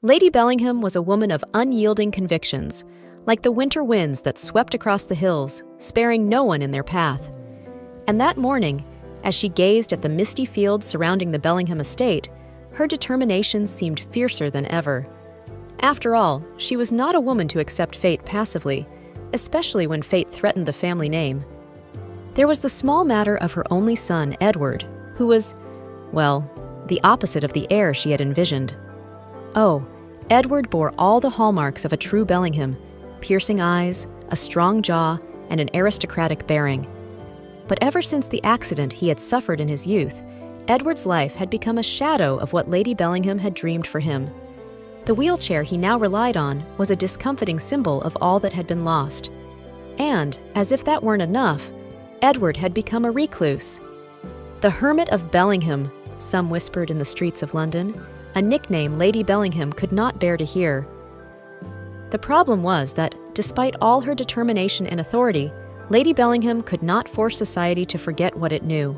Lady Bellingham was a woman of unyielding convictions, like the winter winds that swept across the hills, sparing no one in their path. And that morning, as she gazed at the misty fields surrounding the Bellingham estate, her determination seemed fiercer than ever. After all, she was not a woman to accept fate passively, especially when fate threatened the family name. There was the small matter of her only son, Edward, who was, well, the opposite of the heir she had envisioned. Oh, Edward bore all the hallmarks of a true Bellingham: piercing eyes, a strong jaw, and an aristocratic bearing. But ever since the accident he had suffered in his youth, Edward's life had become a shadow of what Lady Bellingham had dreamed for him. The wheelchair he now relied on was a discomfiting symbol of all that had been lost. And, as if that weren't enough, Edward had become a recluse. The Hermit of Bellingham, some whispered in the streets of London, a nickname Lady Bellingham could not bear to hear. The problem was that, despite all her determination and authority, Lady Bellingham could not force society to forget what it knew.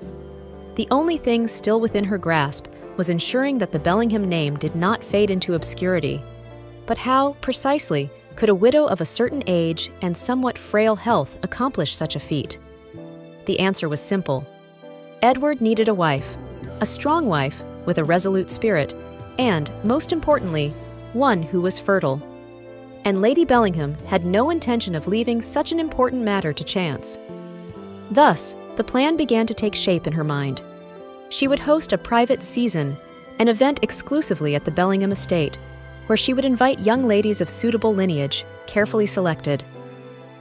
The only thing still within her grasp was ensuring that the Bellingham name did not fade into obscurity. But how, precisely, could a widow of a certain age and somewhat frail health accomplish such a feat? The answer was simple. Edward needed a wife, a strong wife with a resolute spirit, and, most importantly, one who was fertile. And Lady Bellingham had no intention of leaving such an important matter to chance. Thus, the plan began to take shape in her mind. She would host a private season, an event exclusively at the Bellingham estate, where she would invite young ladies of suitable lineage, carefully selected.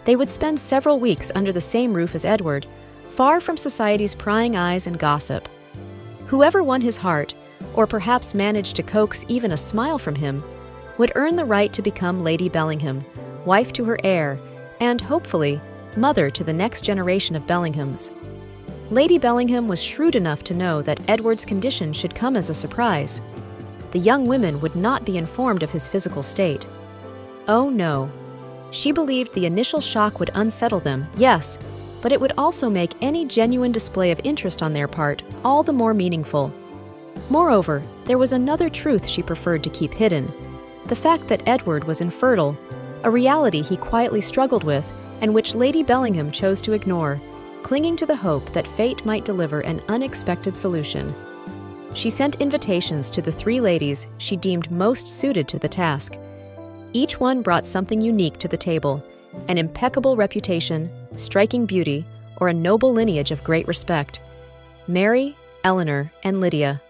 They would spend several weeks under the same roof as Edward, far from society's prying eyes and gossip. Whoever won his heart, or perhaps managed to coax even a smile from him, would earn the right to become Lady Bellingham, wife to her heir, and, hopefully, mother to the next generation of Bellinghams. Lady Bellingham was shrewd enough to know that Edward's condition should come as a surprise. The young women would not be informed of his physical state. Oh no. She believed the initial shock would unsettle them, yes, but it would also make any genuine display of interest on their part all the more meaningful. Moreover, there was another truth she preferred to keep hidden: the fact that Edward was infertile, a reality he quietly struggled with and which Lady Bellingham chose to ignore, clinging to the hope that fate might deliver an unexpected solution. She sent invitations to the 3 ladies she deemed most suited to the task. Each one brought something unique to the table: an impeccable reputation, striking beauty, or a noble lineage of great respect. Mary, Eleanor, and Lydia.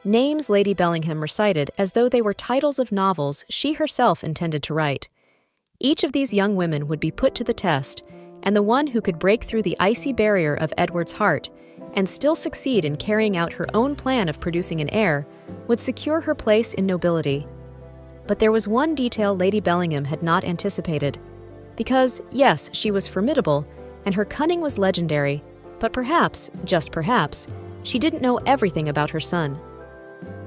Names Lady Bellingham recited as though they were titles of novels she herself intended to write. Each of these young women would be put to the test, and the one who could break through the icy barrier of Edward's heart and still succeed in carrying out her own plan of producing an heir would secure her place in nobility. But there was one detail Lady Bellingham had not anticipated. Because, yes, she was formidable, and her cunning was legendary, but perhaps, just perhaps, she didn't know everything about her son.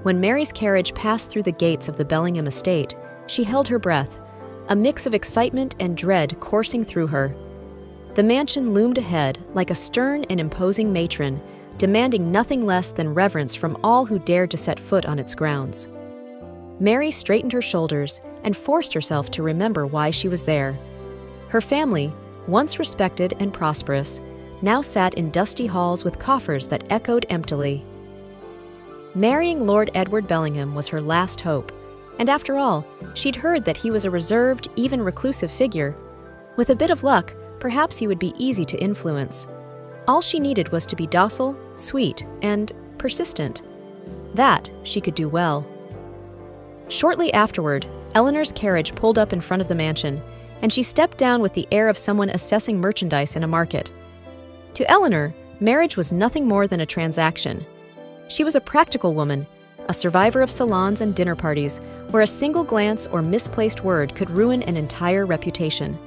When Mary's carriage passed through the gates of the Bellingham estate, she held her breath, a mix of excitement and dread coursing through her. The mansion loomed ahead like a stern and imposing matron, demanding nothing less than reverence from all who dared to set foot on its grounds. Mary straightened her shoulders and forced herself to remember why she was there. Her family, once respected and prosperous, now sat in dusty halls with coffers that echoed emptily. Marrying Lord Edward Bellingham was her last hope, and after all, she'd heard that he was a reserved, even reclusive figure. With a bit of luck, perhaps he would be easy to influence. All she needed was to be docile, sweet, and persistent. That she could do well. Shortly afterward, Eleanor's carriage pulled up in front of the mansion, and she stepped down with the air of someone assessing merchandise in a market. To Eleanor, marriage was nothing more than a transaction. She was a practical woman, a survivor of salons and dinner parties where a single glance or misplaced word could ruin an entire reputation.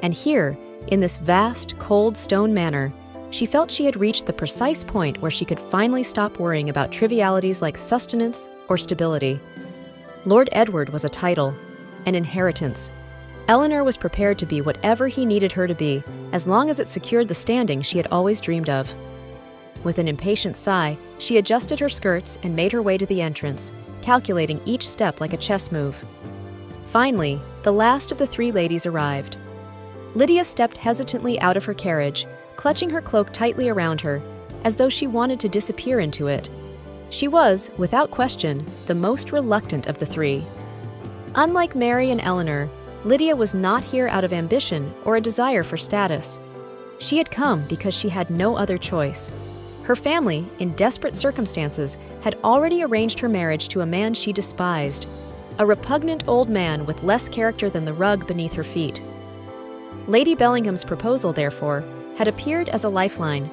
And here, in this vast, cold stone manor, she felt she had reached the precise point where she could finally stop worrying about trivialities like sustenance or stability. Lord Edward was a title, an inheritance. Eleanor was prepared to be whatever he needed her to be, as long as it secured the standing she had always dreamed of. With an impatient sigh, she adjusted her skirts and made her way to the entrance, calculating each step like a chess move. Finally, the last of the three ladies arrived. Lydia stepped hesitantly out of her carriage, clutching her cloak tightly around her, as though she wanted to disappear into it. She was, without question, the most reluctant of the three. Unlike Mary and Eleanor, Lydia was not here out of ambition or a desire for status. She had come because she had no other choice. Her family, in desperate circumstances, had already arranged her marriage to a man she despised, a repugnant old man with less character than the rug beneath her feet. Lady Bellingham's proposal, therefore, had appeared as a lifeline.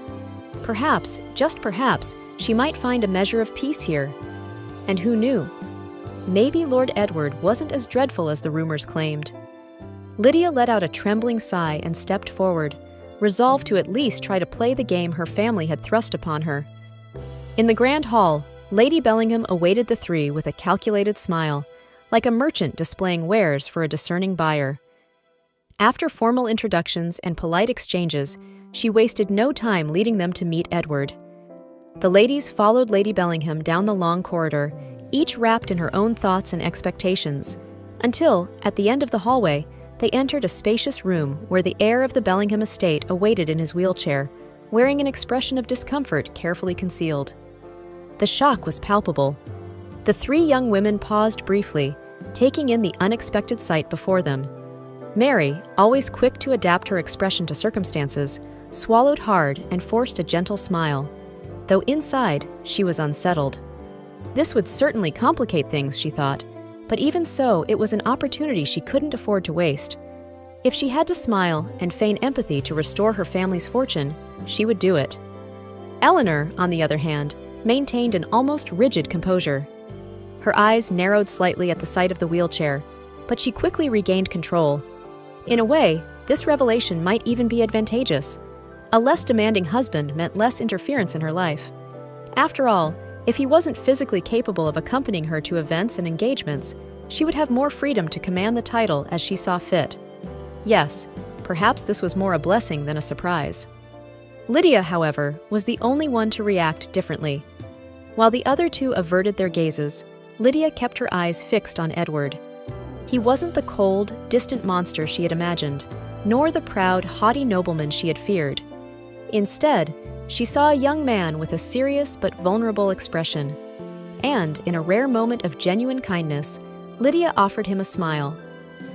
Perhaps, just perhaps, she might find a measure of peace here. And who knew? Maybe Lord Edward wasn't as dreadful as the rumors claimed. Lydia let out a trembling sigh and stepped forward, resolved to at least try to play the game her family had thrust upon her. In the grand hall, Lady Bellingham awaited the three with a calculated smile, like a merchant displaying wares for a discerning buyer. After formal introductions and polite exchanges, she wasted no time leading them to meet Edward. The ladies followed Lady Bellingham down the long corridor, each wrapped in her own thoughts and expectations, until, at the end of the hallway, they entered a spacious room where the heir of the Bellingham estate awaited in his wheelchair, wearing an expression of discomfort carefully concealed. The shock was palpable. The three young women paused briefly, taking in the unexpected sight before them. Mary, always quick to adapt her expression to circumstances, swallowed hard and forced a gentle smile, though inside she was unsettled. This would certainly complicate things, she thought, but even so, it was an opportunity she couldn't afford to waste. If she had to smile and feign empathy to restore her family's fortune, she would do it. Eleanor, on the other hand, maintained an almost rigid composure. Her eyes narrowed slightly at the sight of the wheelchair, but she quickly regained control. In a way, this revelation might even be advantageous. A less demanding husband meant less interference in her life. After all, if he wasn't physically capable of accompanying her to events and engagements, she would have more freedom to command the title as she saw fit. Yes, perhaps this was more a blessing than a surprise. Lydia, however, was the only one to react differently. While the other two averted their gazes, Lydia kept her eyes fixed on Edward. He wasn't the cold, distant monster she had imagined, nor the proud, haughty nobleman she had feared. Instead, she saw a young man with a serious but vulnerable expression. And, in a rare moment of genuine kindness, Lydia offered him a smile.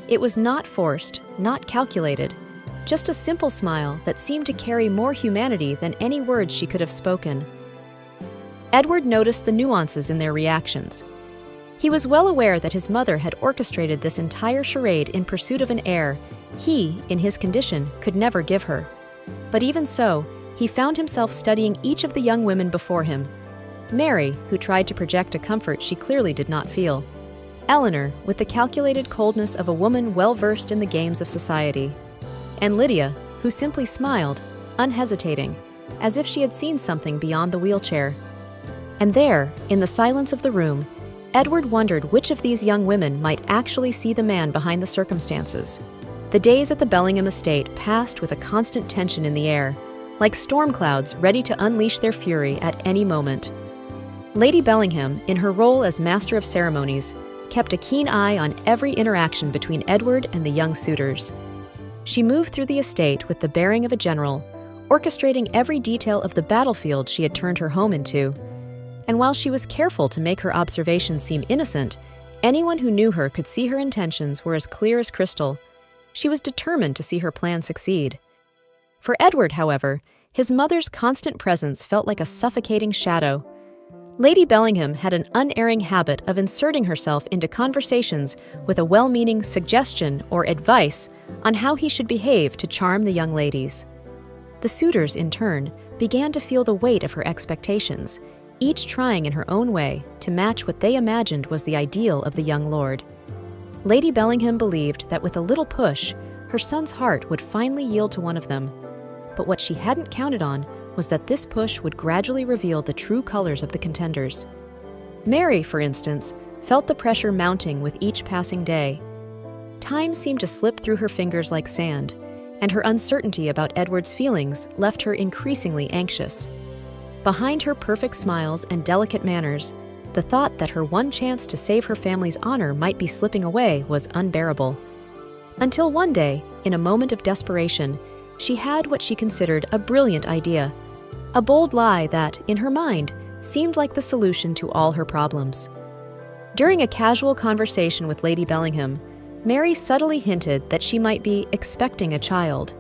It was not forced, not calculated, just a simple smile that seemed to carry more humanity than any words she could have spoken. Edward noticed the nuances in their reactions. He was well aware that his mother had orchestrated this entire charade in pursuit of an heir he, in his condition, could never give her. But even so, he found himself studying each of the young women before him. Mary, who tried to project a comfort she clearly did not feel. Eleanor, with the calculated coldness of a woman well-versed in the games of society. And Lydia, who simply smiled, unhesitating, as if she had seen something beyond the wheelchair. And there, in the silence of the room, Edward wondered which of these young women might actually see the man behind the circumstances. The days at the Bellingham estate passed with a constant tension in the air, like storm clouds ready to unleash their fury at any moment. Lady Bellingham, in her role as master of ceremonies, kept a keen eye on every interaction between Edward and the young suitors. She moved through the estate with the bearing of a general, orchestrating every detail of the battlefield she had turned her home into. And while she was careful to make her observations seem innocent, anyone who knew her could see her intentions were as clear as crystal. She was determined to see her plan succeed. For Edward, however, his mother's constant presence felt like a suffocating shadow. Lady Bellingham had an unerring habit of inserting herself into conversations with a well-meaning suggestion or advice on how he should behave to charm the young ladies. The suitors, in turn, began to feel the weight of her expectations, each trying in her own way to match what they imagined was the ideal of the young lord. Lady Bellingham believed that with a little push, her son's heart would finally yield to one of them. But what she hadn't counted on was that this push would gradually reveal the true colors of the contenders. Mary, for instance, felt the pressure mounting with each passing day. Time seemed to slip through her fingers like sand, and her uncertainty about Edward's feelings left her increasingly anxious. Behind her perfect smiles and delicate manners, The thought that her one chance to save her family's honor might be slipping away was unbearable. Until one day, in a moment of desperation, she had what she considered a brilliant idea, a bold lie that, in her mind, seemed like the solution to all her problems. During a casual conversation with Lady Bellingham, Mary subtly hinted that she might be expecting a child.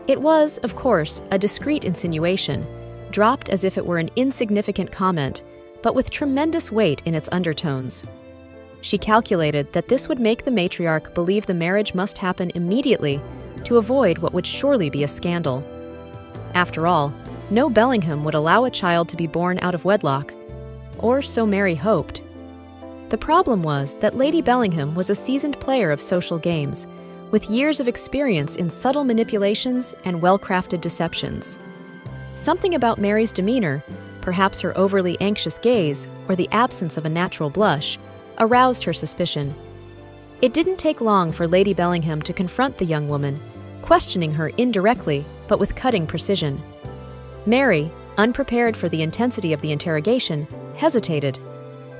It was, of course, a discreet insinuation, dropped as if it were an insignificant comment, but with tremendous weight in its undertones. She calculated that this would make the matriarch believe the marriage must happen immediately to avoid what would surely be a scandal. After all, no Bellingham would allow a child to be born out of wedlock, or so Mary hoped. The problem was that Lady Bellingham was a seasoned player of social games, with years of experience in subtle manipulations and well-crafted deceptions. Something about Mary's demeanor, perhaps her overly anxious gaze or the absence of a natural blush, aroused her suspicion. It didn't take long for Lady Bellingham to confront the young woman, questioning her indirectly but with cutting precision. Mary, unprepared for the intensity of the interrogation, hesitated.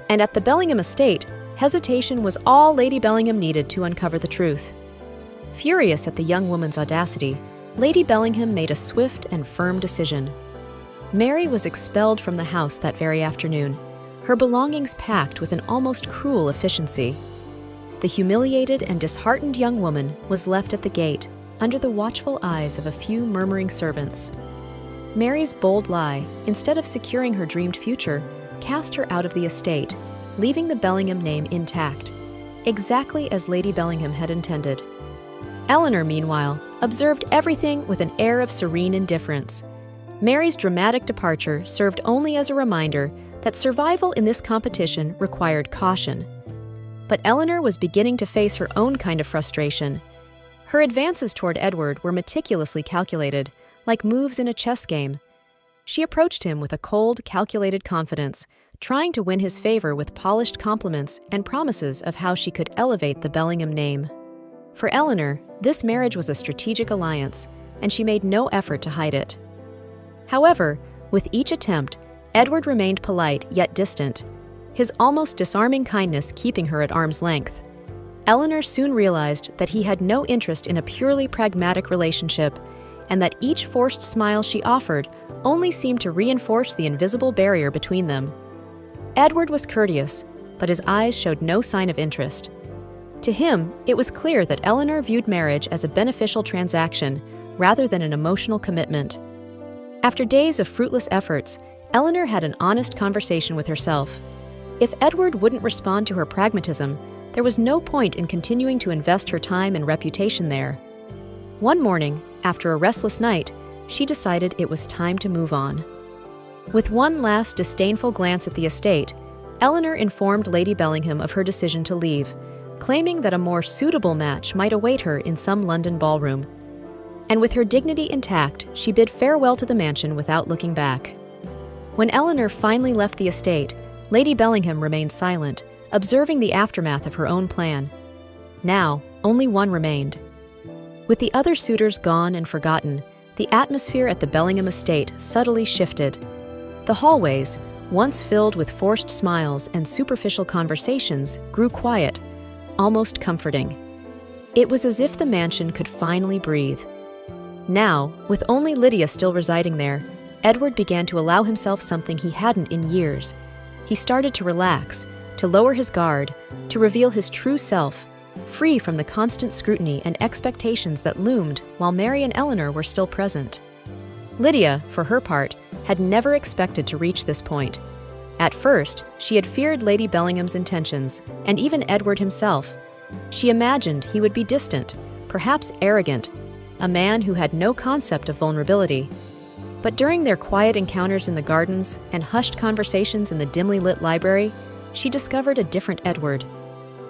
And at the Bellingham estate, hesitation was all Lady Bellingham needed to uncover the truth. Furious at the young woman's audacity, Lady Bellingham made a swift and firm decision. Mary was expelled from the house that very afternoon, her belongings packed with an almost cruel efficiency. The humiliated and disheartened young woman was left at the gate, under the watchful eyes of a few murmuring servants. Mary's bold lie, instead of securing her dreamed future, cast her out of the estate, leaving the Bellingham name intact, exactly as Lady Bellingham had intended. Eleanor, meanwhile, observed everything with an air of serene indifference. Mary's dramatic departure served only as a reminder that survival in this competition required caution. But Eleanor was beginning to face her own kind of frustration. Her advances toward Edward were meticulously calculated, like moves in a chess game. She approached him with a cold, calculated confidence, trying to win his favor with polished compliments and promises of how she could elevate the Bellingham name. For Eleanor, this marriage was a strategic alliance, and she made no effort to hide it. However, with each attempt, Edward remained polite yet distant, his almost disarming kindness keeping her at arm's length. Eleanor soon realized that he had no interest in a purely pragmatic relationship, and that each forced smile she offered only seemed to reinforce the invisible barrier between them. Edward was courteous, but his eyes showed no sign of interest. To him, it was clear that Eleanor viewed marriage as a beneficial transaction rather than an emotional commitment. After days of fruitless efforts, Eleanor had an honest conversation with herself. If Edward wouldn't respond to her pragmatism, there was no point in continuing to invest her time and reputation there. One morning, after a restless night, she decided it was time to move on. With one last disdainful glance at the estate, Eleanor informed Lady Bellingham of her decision to leave, claiming that a more suitable match might await her in some London ballroom. And with her dignity intact, she bid farewell to the mansion without looking back. When Eleanor finally left the estate, Lady Bellingham remained silent, observing the aftermath of her own plan. Now, only one remained. With the other suitors gone and forgotten, the atmosphere at the Bellingham estate subtly shifted. The hallways, once filled with forced smiles and superficial conversations, grew quiet, almost comforting. It was as if the mansion could finally breathe. Now, with only Lydia still residing there, Edward began to allow himself something he hadn't in years. He started to relax, to lower his guard, to reveal his true self, free from the constant scrutiny and expectations that loomed while Mary and Eleanor were still present. Lydia, for her part, had never expected to reach this point. At first, she had feared Lady Bellingham's intentions, and even Edward himself. She imagined he would be distant, perhaps arrogant, a man who had no concept of vulnerability. But during their quiet encounters in the gardens and hushed conversations in the dimly lit library, she discovered a different Edward.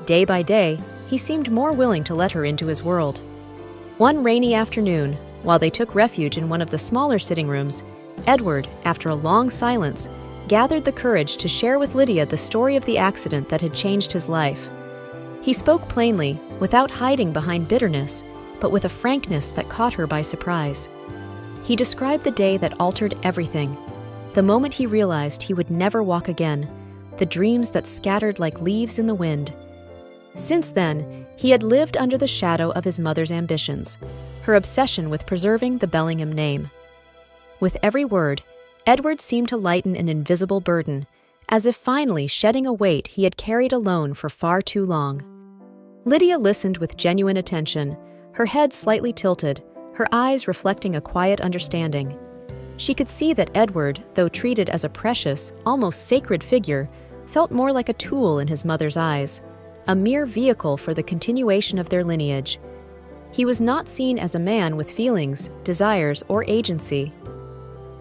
Day by day, he seemed more willing to let her into his world. One rainy afternoon, while they took refuge in one of the smaller sitting rooms, Edward, after a long silence, gathered the courage to share with Lydia the story of the accident that had changed his life. He spoke plainly, without hiding behind bitterness, but with a frankness that caught her by surprise. He described the day that altered everything, the moment he realized he would never walk again, the dreams that scattered like leaves in the wind. Since then, he had lived under the shadow of his mother's ambitions, her obsession with preserving the Bellingham name. With every word, Edward seemed to lighten an invisible burden, as if finally shedding a weight he had carried alone for far too long. Lydia listened with genuine attention, her head slightly tilted, her eyes reflecting a quiet understanding. She could see that Edward, though treated as a precious, almost sacred figure, felt more like a tool in his mother's eyes, a mere vehicle for the continuation of their lineage. He was not seen as a man with feelings, desires, or agency.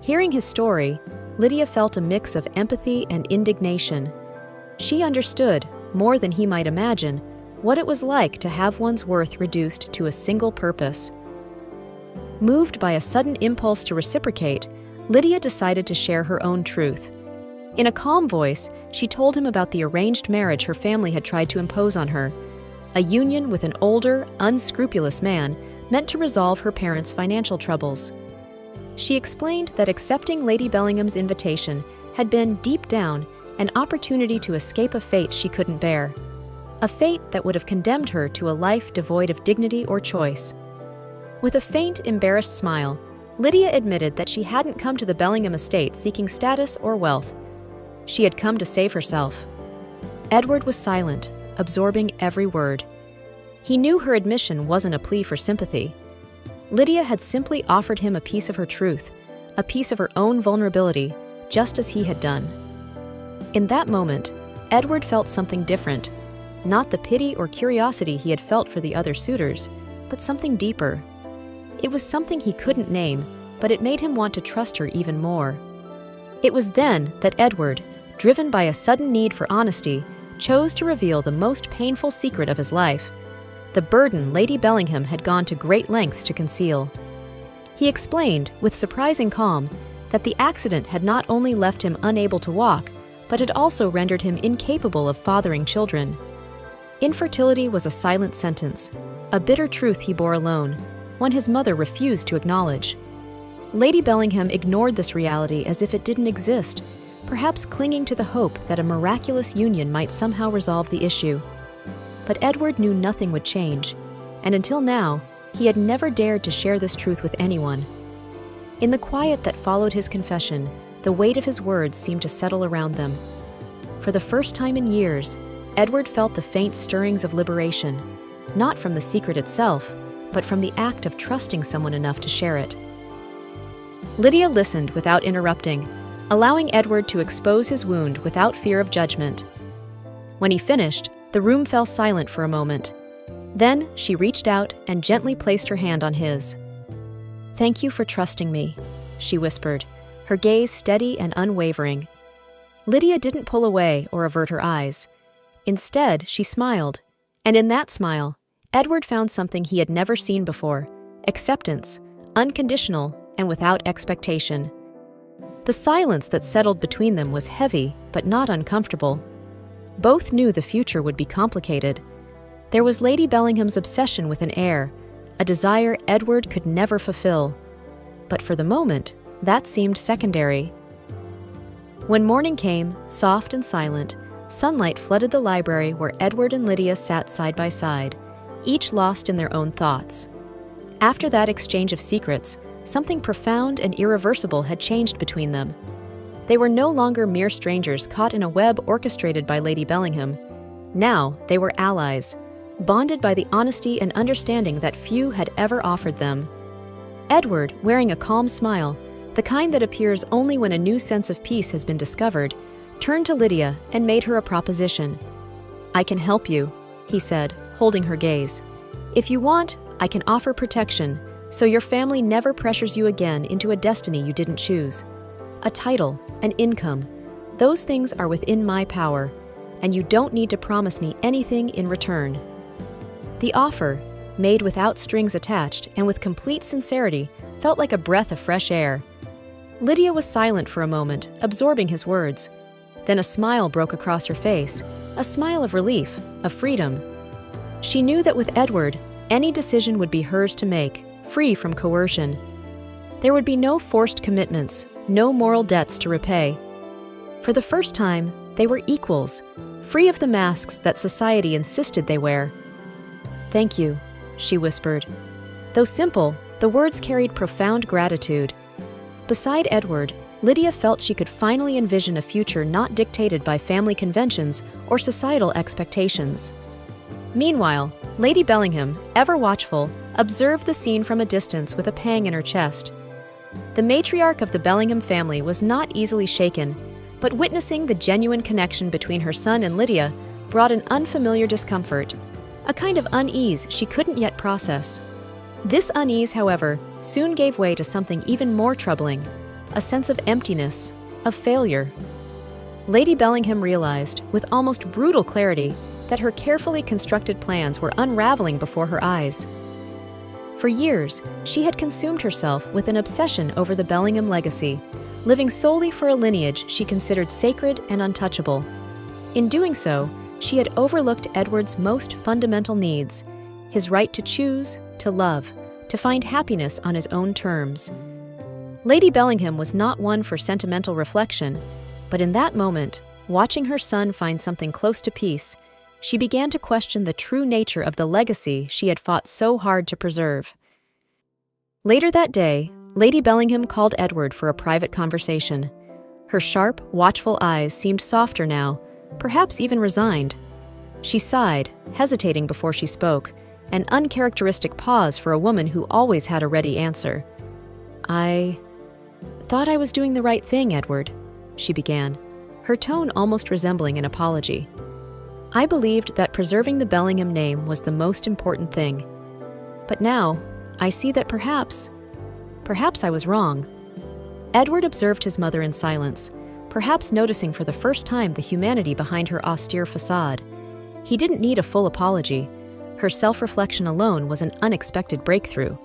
Hearing his story, Lydia felt a mix of empathy and indignation. She understood, more than he might imagine, what it was like to have one's worth reduced to a single purpose. Moved by a sudden impulse to reciprocate, Lydia decided to share her own truth. In a calm voice, she told him about the arranged marriage her family had tried to impose on her, a union with an older, unscrupulous man meant to resolve her parents' financial troubles. She explained that accepting Lady Bellingham's invitation had been, deep down, an opportunity to escape a fate she couldn't bear, a fate that would have condemned her to a life devoid of dignity or choice. With a faint, embarrassed smile, Lydia admitted that she hadn't come to the Bellingham estate seeking status or wealth. She had come to save herself. Edward was silent, absorbing every word. He knew her admission wasn't a plea for sympathy. Lydia had simply offered him a piece of her truth, a piece of her own vulnerability, just as he had done. In that moment, Edward felt something different, not the pity or curiosity he had felt for the other suitors, but something deeper. It was something he couldn't name, but it made him want to trust her even more. It was then that Edward, driven by a sudden need for honesty, chose to reveal the most painful secret of his life, the burden Lady Bellingham had gone to great lengths to conceal. He explained, with surprising calm, that the accident had not only left him unable to walk, but had also rendered him incapable of fathering children. Infertility was a silent sentence, a bitter truth he bore alone, one his mother refused to acknowledge. Lady Bellingham ignored this reality as if it didn't exist, perhaps clinging to the hope that a miraculous union might somehow resolve the issue. But Edward knew nothing would change, and until now, he had never dared to share this truth with anyone. In the quiet that followed his confession, the weight of his words seemed to settle around them. For the first time in years, Edward felt the faint stirrings of liberation, not from the secret itself, but from the act of trusting someone enough to share it. Lydia listened without interrupting, allowing Edward to expose his wound without fear of judgment. When he finished, the room fell silent for a moment. Then she reached out and gently placed her hand on his. "Thank you for trusting me," she whispered, her gaze steady and unwavering. Lydia didn't pull away or avert her eyes. Instead, she smiled, and in that smile, Edward found something he had never seen before: acceptance, unconditional and without expectation. The silence that settled between them was heavy, but not uncomfortable. Both knew the future would be complicated. There was Lady Bellingham's obsession with an heir, a desire Edward could never fulfill. But for the moment, that seemed secondary. When morning came, soft and silent, sunlight flooded the library where Edward and Lydia sat side by side, each lost in their own thoughts. After that exchange of secrets, something profound and irreversible had changed between them. They were no longer mere strangers caught in a web orchestrated by Lady Bellingham. Now they were allies, bonded by the honesty and understanding that few had ever offered them. Edward, wearing a calm smile, the kind that appears only when a new sense of peace has been discovered, turned to Lydia and made her a proposition. "I can help you," he said, holding her gaze. "If you want, I can offer protection, so your family never pressures you again into a destiny you didn't choose. A title, an income, those things are within my power, and you don't need to promise me anything in return." The offer, made without strings attached and with complete sincerity, felt like a breath of fresh air. Lydia was silent for a moment, absorbing his words. Then a smile broke across her face, a smile of relief, of freedom. She knew that with Edward, any decision would be hers to make, free from coercion. There would be no forced commitments, no moral debts to repay. For the first time, They were equals, free of the masks that society insisted they wear. "Thank you," she whispered. Though simple, the words carried profound gratitude. Beside Edward, Lydia felt she could finally envision a future not dictated by family conventions or societal expectations. Meanwhile, Lady Bellingham, ever watchful, observed the scene from a distance with a pang in her chest. The matriarch of the Bellingham family was not easily shaken, but witnessing the genuine connection between her son and Lydia brought an unfamiliar discomfort, a kind of unease she couldn't yet process. This unease, however, soon gave way to something even more troubling, a sense of emptiness, of failure. Lady Bellingham realized, with almost brutal clarity, that her carefully constructed plans were unraveling before her eyes. For years, she had consumed herself with an obsession over the Bellingham legacy, living solely for a lineage she considered sacred and untouchable. In doing so, she had overlooked Edward's most fundamental needs, his right to choose, to love, to find happiness on his own terms. Lady Bellingham was not one for sentimental reflection, but in that moment, watching her son find something close to peace, she began to question the true nature of the legacy she had fought so hard to preserve. Later that day, Lady Bellingham called Edward for a private conversation. Her sharp, watchful eyes seemed softer now, perhaps even resigned. She sighed, hesitating before she spoke, an uncharacteristic pause for a woman who always had a ready answer. "I thought I was doing the right thing, Edward," she began, her tone almost resembling an apology. "I believed that preserving the Bellingham name was the most important thing. But now, I see that perhaps I was wrong." Edward observed his mother in silence, perhaps noticing for the first time the humanity behind her austere facade. He didn't need a full apology. Her self-reflection alone was an unexpected breakthrough.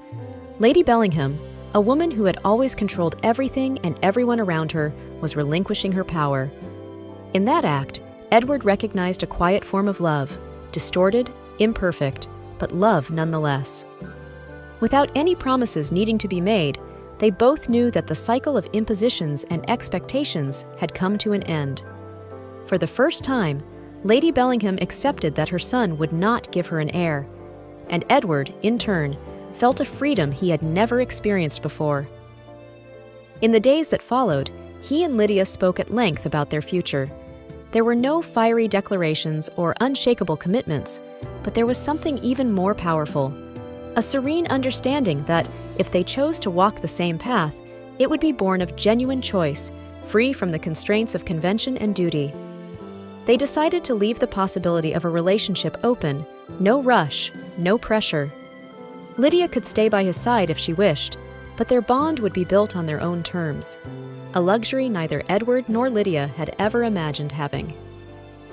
Lady Bellingham, a woman who had always controlled everything and everyone around her, was relinquishing her power. In that act, Edward recognized a quiet form of love, distorted, imperfect, but love nonetheless. Without any promises needing to be made, they both knew that the cycle of impositions and expectations had come to an end. For the first time, Lady Bellingham accepted that her son would not give her an heir, and Edward, in turn, felt a freedom he had never experienced before. In the days that followed, he and Lydia spoke at length about their future. There were no fiery declarations or unshakable commitments, but there was something even more powerful, a serene understanding that, if they chose to walk the same path, it would be born of genuine choice, free from the constraints of convention and duty. They decided to leave the possibility of a relationship open, no rush, no pressure. Lydia could stay by his side if she wished, but their bond would be built on their own terms, a luxury neither Edward nor Lydia had ever imagined having.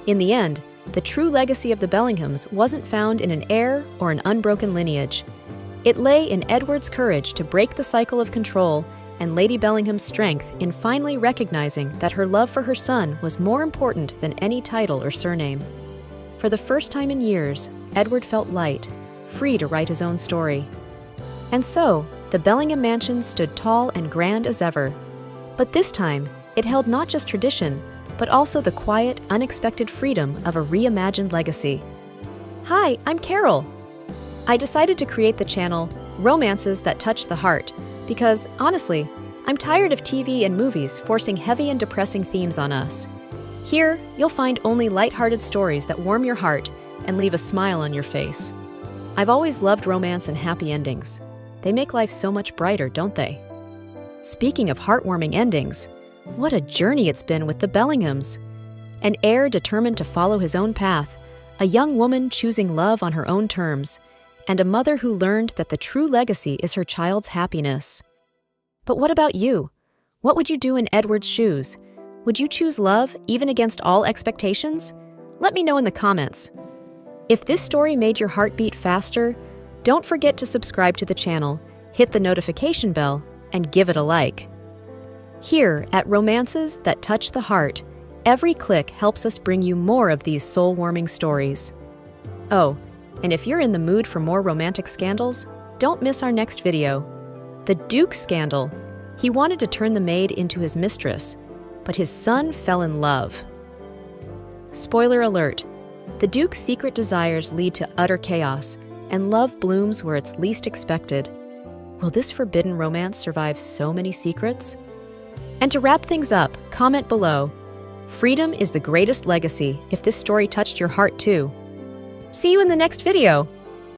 In the end, the true legacy of the Bellinghams wasn't found in an heir or an unbroken lineage. It lay in Edward's courage to break the cycle of control and Lady Bellingham's strength in finally recognizing that her love for her son was more important than any title or surname. For the first time in years, Edward felt light, free to write his own story. And so, the Bellingham mansion stood tall and grand as ever. But this time, it held not just tradition, but also the quiet, unexpected freedom of a reimagined legacy. Hi, I'm Carol. I decided to create the channel Romances That Touch the Heart because, honestly, I'm tired of TV and movies forcing heavy and depressing themes on us. Here, you'll find only lighthearted stories that warm your heart and leave a smile on your face. I've always loved romance and happy endings. They make life so much brighter, don't they? Speaking of heartwarming endings, what a journey it's been with the Bellinghams. An heir determined to follow his own path, a young woman choosing love on her own terms, and a mother who learned that the true legacy is her child's happiness. But what about you? What would you do in Edward's shoes? Would you choose love even against all expectations? Let me know in the comments. If this story made your heart beat faster, don't forget to subscribe to the channel, hit the notification bell, and give it a like. Here at Romances That Touch the Heart, every click helps us bring you more of these soul-warming stories. Oh, and if you're in the mood for more romantic scandals, don't miss our next video. The Duke scandal. He wanted to turn the maid into his mistress, but his son fell in love. Spoiler alert, the Duke's secret desires lead to utter chaos, and love blooms where it's least expected. Will this forbidden romance survive so many secrets? And to wrap things up, comment below. Freedom is the greatest legacy if this story touched your heart too. See you in the next video!